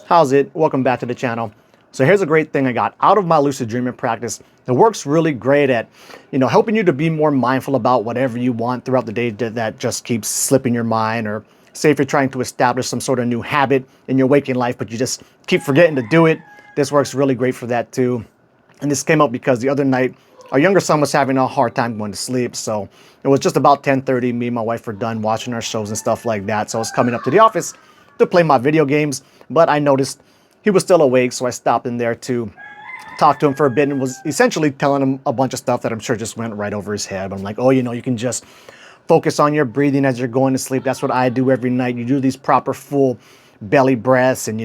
How's it? Welcome back to the channel. So here's a great thing I got out of my lucid dreaming practice. It works really great at, helping you to be more mindful about whatever you want throughout the day that just keeps slipping your mind. Or say if you're trying to establish some sort of new habit in your waking life, but you just keep forgetting to do it. This works really great for that too. And this came up because the other night, our younger son was having a hard time going to sleep. So it was just about 10:30. Me and my wife were done watching our shows and stuff like that. So I was coming up to the office to play my video games, but I noticed he was still awake. So I stopped in there to talk to him for a bit and was essentially telling him a bunch of stuff that I'm sure just went right over his head. But I'm like, oh, you can just focus on your breathing as you're going to sleep. That's what I do every night. You do these proper full belly breaths, and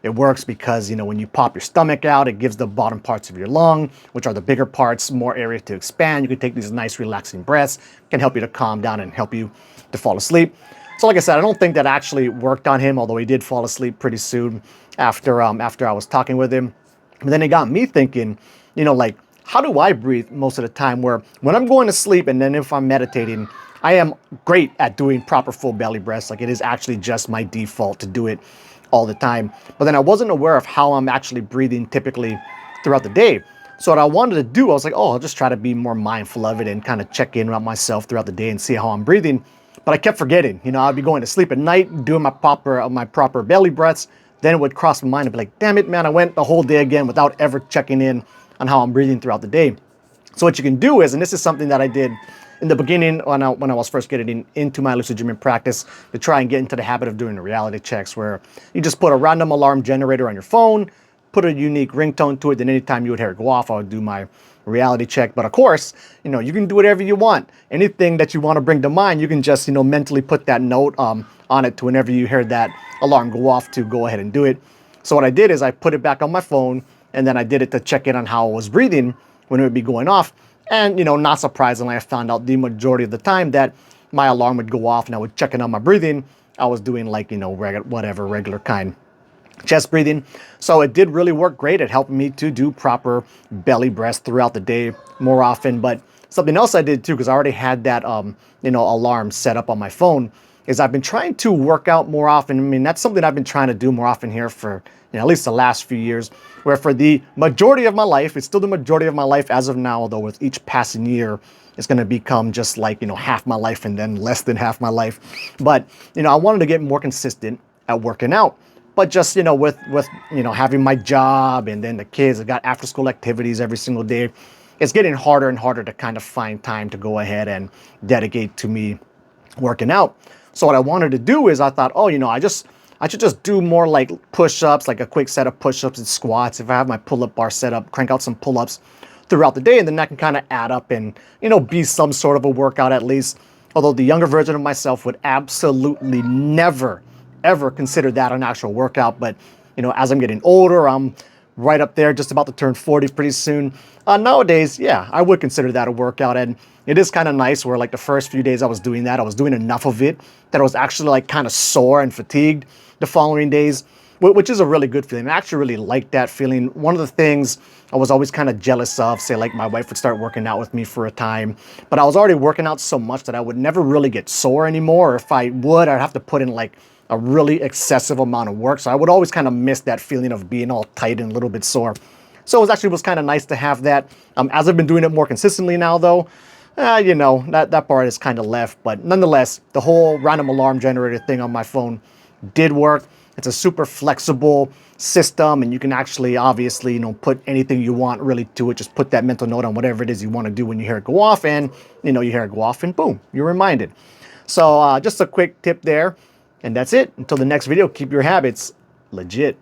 it works because when you pop your stomach out, it gives the bottom parts of your lung, which are the bigger parts, more area to expand. You can take these nice relaxing breaths, can help you to calm down and help you to fall asleep. So like I said, I don't think that actually worked on him, although he did fall asleep pretty soon after I was talking with him. But then it got me thinking, like, how do I breathe most of the time? Where when I'm going to sleep and then if I'm meditating, I am great at doing proper full belly breaths. Like, it is actually just my default to do it all the time. But then I wasn't aware of how I'm actually breathing typically throughout the day. So what I wanted to do, I was like, oh, I'll just try to be more mindful of it and kind of check in on myself throughout the day and see how I'm breathing. But I kept forgetting. I'd be going to sleep at night, doing my proper belly breaths. Then it would cross my mind and be like, damn it, man, I went the whole day again without ever checking in on how I'm breathing throughout the day. So what you can do is, and this is something that I did in the beginning when I was first getting into my lucid dreaming practice, to try and get into the habit of doing the reality checks, where you just put a random alarm generator on your phone, put a unique ringtone to it, then anytime you would hear it go off, I would do my reality check. But of course, you can do whatever you want. Anything that you want to bring to mind, you can just, mentally put that note on it to whenever you hear that alarm go off to go ahead and do it. So what I did is I put it back on my phone, and then I did it to check in on how I was breathing when it would be going off. And, not surprisingly, I found out the majority of the time that my alarm would go off and I would check in on my breathing. I was doing like, regular kind chest breathing. So it did really work great at helping me to do proper belly breaths throughout the day more often. But something else I did too, because I already had that, alarm set up on my phone, is I've been trying to work out more often. I mean, that's something I've been trying to do more often here for at least the last few years, where for the majority of my life, it's still the majority of my life as of now, although with each passing year, it's going to become just like, half my life and then less than half my life. But, I wanted to get more consistent at working out. But just, with having my job and then the kids, I got after school activities every single day. It's getting harder and harder to kind of find time to go ahead and dedicate to me working out. So what I wanted to do is I thought, oh, I should just do more like push-ups, like a quick set of push-ups and squats. If I have my pull-up bar set up, crank out some pull-ups throughout the day, and then that can kind of add up and, be some sort of a workout at least. Although the younger version of myself would absolutely never, ever consider that an actual workout. But, as I'm getting older, I'm right up there, just about to turn 40 pretty soon. Nowadays, yeah, I would consider that a workout. And it is kind of nice where like the first few days I was doing that, I was doing enough of it that I was actually like kind of sore and fatigued the following days, which is a really good feeling. I actually really like that feeling. One of the things I was always kind of jealous of, say like my wife would start working out with me for a time, but I was already working out so much that I would never really get sore anymore. Or if I would, I'd have to put in like a really excessive amount of work. So I would always kind of miss that feeling of being all tight and a little bit sore. So it was kind of nice to have that. As I've been doing it more consistently now though, that part is kind of left. But nonetheless, the whole random alarm generator thing on my phone did work. It's a super flexible system, and you can actually obviously, put anything you want really to it. Just put that mental note on whatever it is you want to do when you hear it go off, and you hear it go off and boom, you're reminded. So just a quick tip there, and that's it. Until the next video, keep your habits legit.